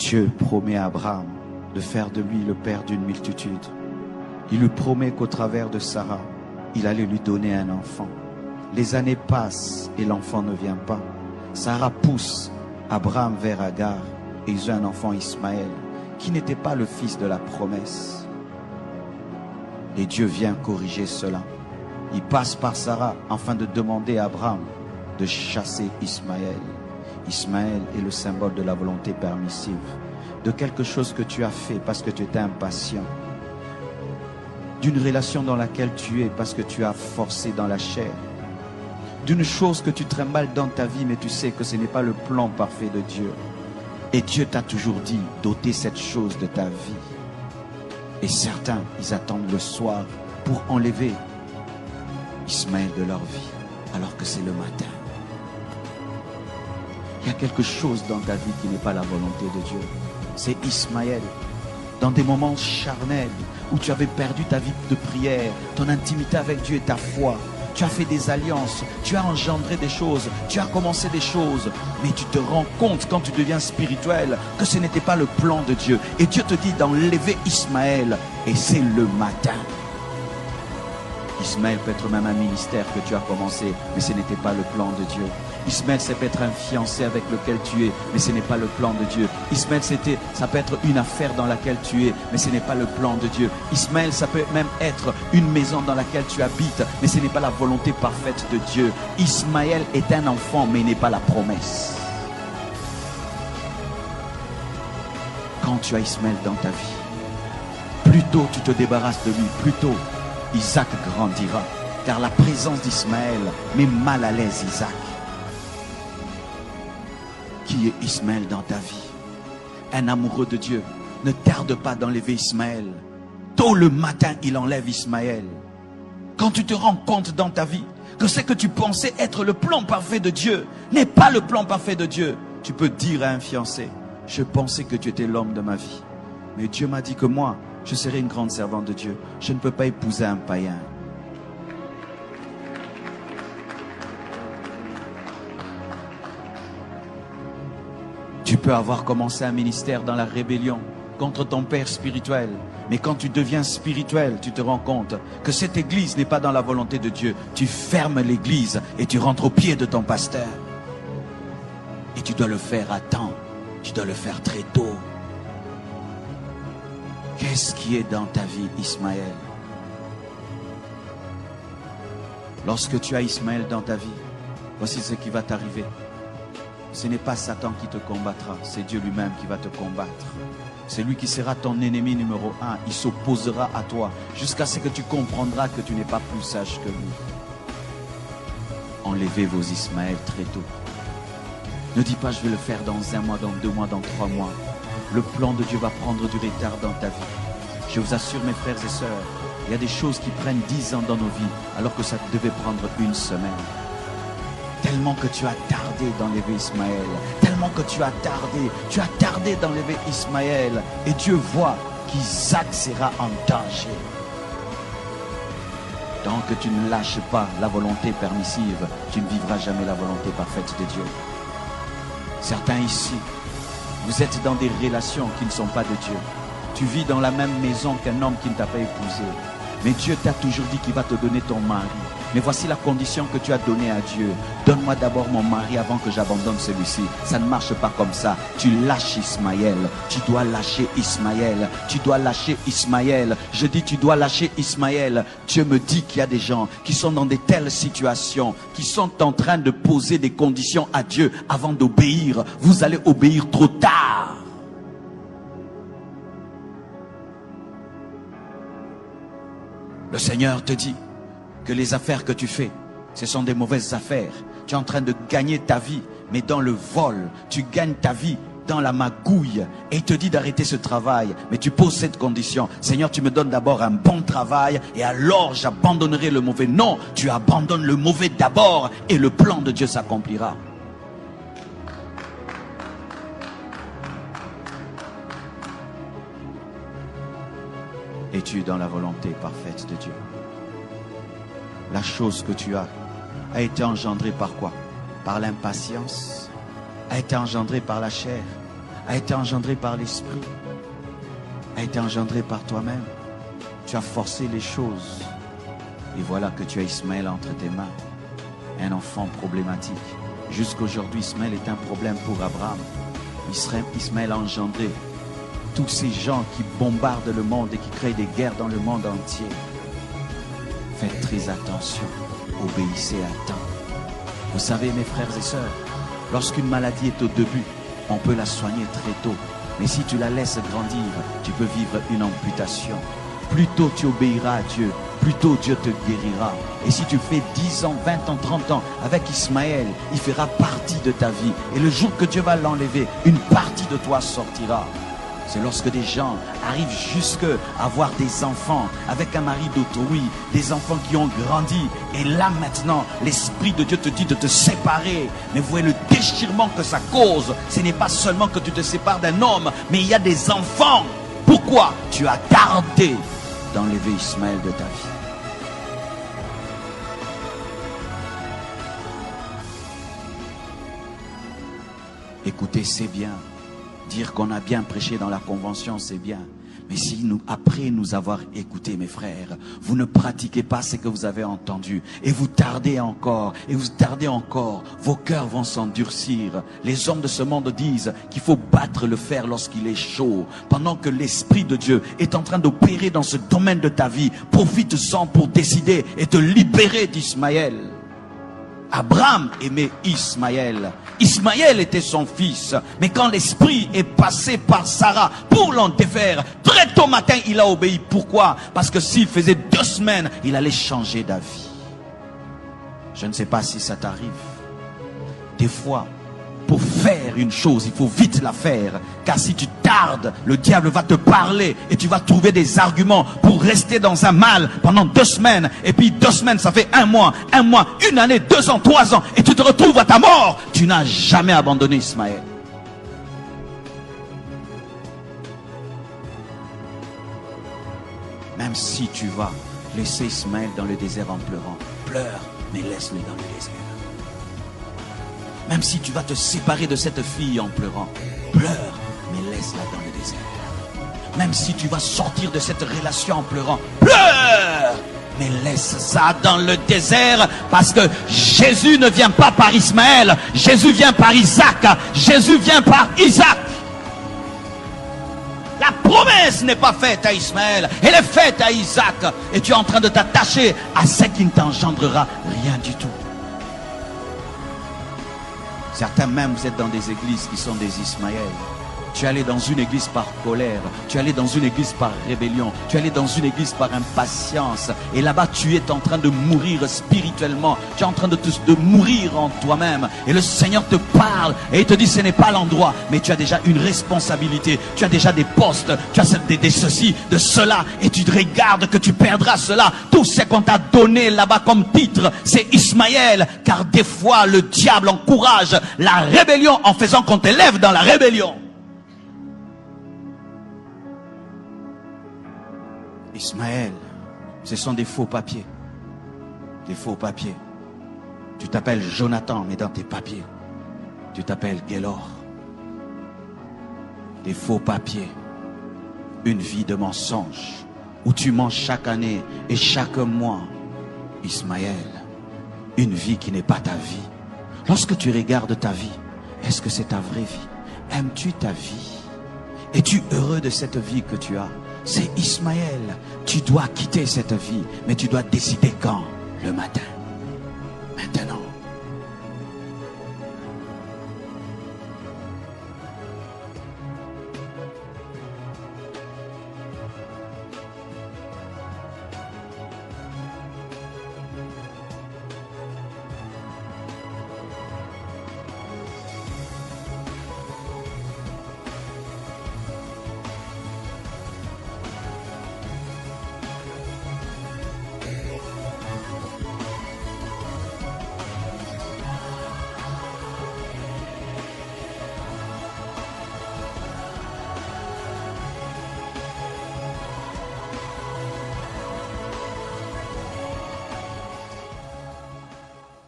Dieu promet à Abraham de faire de lui le père d'une multitude. Il lui promet qu'au travers de Sarah, il allait lui donner un enfant. Les années passent et l'enfant ne vient pas. Sarah pousse Abraham vers Agar et ils ont un enfant, Ismaël, qui n'était pas le fils de la promesse. Et Dieu vient corriger cela. Il passe par Sarah afin de demander à Abraham de chasser Ismaël. Ismaël est le symbole de la volonté permissive, de quelque chose que tu as fait parce que tu étais impatient, d'une relation dans laquelle tu es parce que tu as forcé dans la chair, d'une chose que tu trimbales dans ta vie mais tu sais que ce n'est pas le plan parfait de Dieu. Et Dieu t'a toujours dit d'ôter cette chose de ta vie. Et certains, ils attendent le soir pour enlever Ismaël de leur vie, alors que c'est le matin. Il y a quelque chose dans ta vie qui n'est pas la volonté de Dieu. C'est Ismaël. Dans des moments charnels où tu avais perdu ta vie de prière, ton intimité avec Dieu et ta foi, tu as fait des alliances, tu as engendré des choses, tu as commencé des choses, mais tu te rends compte quand tu deviens spirituel que ce n'était pas le plan de Dieu. Et Dieu te dit d'enlever Ismaël, et c'est le matin. Ismaël peut être même un ministère que tu as commencé, mais ce n'était pas le plan de Dieu. Ismaël, ça peut être un fiancé avec lequel tu es, mais ce n'est pas le plan de Dieu. Ismaël, ça peut être une affaire dans laquelle tu es, mais ce n'est pas le plan de Dieu. Ismaël, ça peut même être une maison dans laquelle tu habites, mais ce n'est pas la volonté parfaite de Dieu. Ismaël est un enfant, mais il n'est pas la promesse. Quand tu as Ismaël dans ta vie, plus tôt tu te débarrasses de lui, plus tôt Isaac grandira, car la présence d'Ismaël met mal à l'aise Isaac. Qui est Ismaël dans ta vie? Un amoureux de Dieu ne tarde pas d'enlever Ismaël. Tôt le matin, il enlève Ismaël. Quand tu te rends compte dans ta vie que ce que tu pensais être le plan parfait de Dieu n'est pas le plan parfait de Dieu, tu peux dire à un fiancé: je pensais que tu étais l'homme de ma vie, mais Dieu m'a dit que moi, je serai une grande servante de Dieu. Je ne peux pas épouser un païen. Tu peux avoir commencé un ministère dans la rébellion contre ton père spirituel. Mais quand tu deviens spirituel, tu te rends compte que cette église n'est pas dans la volonté de Dieu. Tu fermes l'église et tu rentres au pied de ton pasteur. Et tu dois le faire à temps. Tu dois le faire très tôt. Qu'est-ce qui est dans ta vie, Ismaël? Lorsque tu as Ismaël dans ta vie, voici ce qui va t'arriver. Ce n'est pas Satan qui te combattra, c'est Dieu lui-même qui va te combattre. C'est lui qui sera ton ennemi numéro 1. Il s'opposera à toi jusqu'à ce que tu comprendras que tu n'es pas plus sage que lui. Enlevez vos Ismaël très tôt. Ne dis pas: je vais le faire dans 1 mois, dans 2 mois, dans 3 mois. Le plan de Dieu va prendre du retard dans ta vie. Je vous assure, mes frères et sœurs, il y a des choses qui prennent 10 ans dans nos vies, alors que ça devait prendre 1 semaine. Tellement que tu as tardé d'enlever Ismaël, tellement que tu as tardé d'enlever Ismaël, et Dieu voit qu'Isaac sera en danger. Tant que tu ne lâches pas la volonté permissive, tu ne vivras jamais la volonté parfaite de Dieu. Certains ici, vous êtes dans des relations qui ne sont pas de Dieu. Tu vis dans la même maison qu'un homme qui ne t'a pas épousé. Mais Dieu t'a toujours dit qu'il va te donner ton mari. Mais voici la condition que tu as donnée à Dieu. Donne-moi d'abord mon mari avant que j'abandonne celui-ci. Ça ne marche pas comme ça. Tu lâches Ismaël. Tu dois lâcher Ismaël. Tu dois lâcher Ismaël. Je dis tu dois lâcher Ismaël. Dieu me dit qu'il y a des gens qui sont dans de telles situations, qui sont en train de poser des conditions à Dieu avant d'obéir. Vous allez obéir trop tard. Le Seigneur te dit que les affaires que tu fais, ce sont des mauvaises affaires. Tu es en train de gagner ta vie, mais dans le vol. Tu gagnes ta vie dans la magouille. Et il te dit d'arrêter ce travail. Mais tu poses cette condition: Seigneur, tu me donnes d'abord un bon travail, et alors j'abandonnerai le mauvais. Non, tu abandonnes le mauvais d'abord, et le plan de Dieu s'accomplira. Es-tu dans la volonté parfaite de Dieu? La chose que tu as a été engendrée par quoi? Par l'impatience? A été engendrée par la chair? a été engendré par l'esprit, a été engendré par toi-même. Tu as forcé les choses. Et voilà que tu as Ismaël entre tes mains. Un enfant problématique. Jusqu'aujourd'hui, Ismaël est un problème pour Abraham. Ismaël a engendré tous ces gens qui bombardent le monde et qui créent des guerres dans le monde entier. Faites très attention. Obéissez à temps. Vous savez, mes frères et sœurs, lorsqu'une maladie est au début, on peut la soigner très tôt. Mais si tu la laisses grandir, tu peux vivre une amputation. Plus tôt tu obéiras à Dieu, plus tôt Dieu te guérira. Et si tu fais 10 ans, 20 ans, 30 ans avec Ismaël, il fera partie de ta vie. Et le jour que Dieu va l'enlever, une partie de toi sortira. C'est lorsque des gens arrivent jusqu'à avoir des enfants avec un mari d'autrui, des enfants qui ont grandi. Et là maintenant, l'Esprit de Dieu te dit de te séparer. Mais vous voyez le déchirement que ça cause. Ce n'est pas seulement que tu te sépares d'un homme, mais il y a des enfants. Pourquoi? Tu as gardé d'enlever Ismaël de ta vie. Écoutez, c'est bien. Dire qu'on a bien prêché dans la convention, c'est bien. Mais si nous, après nous avoir écoutés, mes frères, vous ne pratiquez pas ce que vous avez entendu, et vous tardez encore, vos cœurs vont s'endurcir. Les hommes de ce monde disent qu'il faut battre le fer lorsqu'il est chaud. Pendant que l'Esprit de Dieu est en train d'opérer dans ce domaine de ta vie, profite-en pour décider et te libérer d'Ismaël. Abraham aimait Ismaël. Ismaël était son fils. Mais quand l'esprit est passé par Sarah pour l'en défaire, très tôt matin, il a obéi. Pourquoi? Parce que s'il faisait 2 semaines, il allait changer d'avis. Je ne sais pas si ça t'arrive. Des fois, pour faire une chose, il faut vite la faire. Car si tu tardes, le diable va te parler et tu vas trouver des arguments pour rester dans un mal pendant 2 semaines. Et puis 2 semaines, ça fait 1 mois, 1 année, 2 ans, 3 ans. Et tu te retrouves à ta mort. Tu n'as jamais abandonné Ismaël. Même si tu vas laisser Ismaël dans le désert en pleurant, pleure, mais laisse-le dans le désert. Même si tu vas te séparer de cette fille en pleurant, pleure, mais laisse-la dans le désert. Même si tu vas sortir de cette relation en pleurant, pleure, mais laisse ça dans le désert. Parce que Jésus ne vient pas par Ismaël, Jésus vient par Isaac, Jésus vient par Isaac. La promesse n'est pas faite à Ismaël, elle est faite à Isaac. Et tu es en train de t'attacher à ce qui ne t'engendrera rien du tout. Certains même, vous êtes dans des églises qui sont des Ismaël. Tu es allé dans une église par colère. Tu es allé dans une église par rébellion. Tu es allé dans une église par impatience. Et là-bas, tu es en train de mourir spirituellement. Tu es en train de mourir en toi-même. Et le Seigneur te parle et il te dit, ce n'est pas l'endroit. Mais tu as déjà une responsabilité. Tu as déjà des postes. Tu as des ceci, de cela. Et tu te regardes que tu perdras cela. Tout ce qu'on t'a donné là-bas comme titre, c'est Ismaël. Car des fois, le diable encourage la rébellion en faisant qu'on t'élève dans la rébellion. Ismaël, ce sont des faux papiers. Des faux papiers. Tu t'appelles Jonathan, mais dans tes papiers, tu t'appelles Gélor. Des faux papiers. Une vie de mensonge, où tu mens chaque année et chaque mois. Ismaël, une vie qui n'est pas ta vie. Lorsque tu regardes ta vie, est-ce que c'est ta vraie vie? Aimes-tu ta vie? Es-tu heureux de cette vie que tu as? C'est Ismaël. Tu dois quitter cette vie, mais tu dois décider quand? Le matin. Maintenant.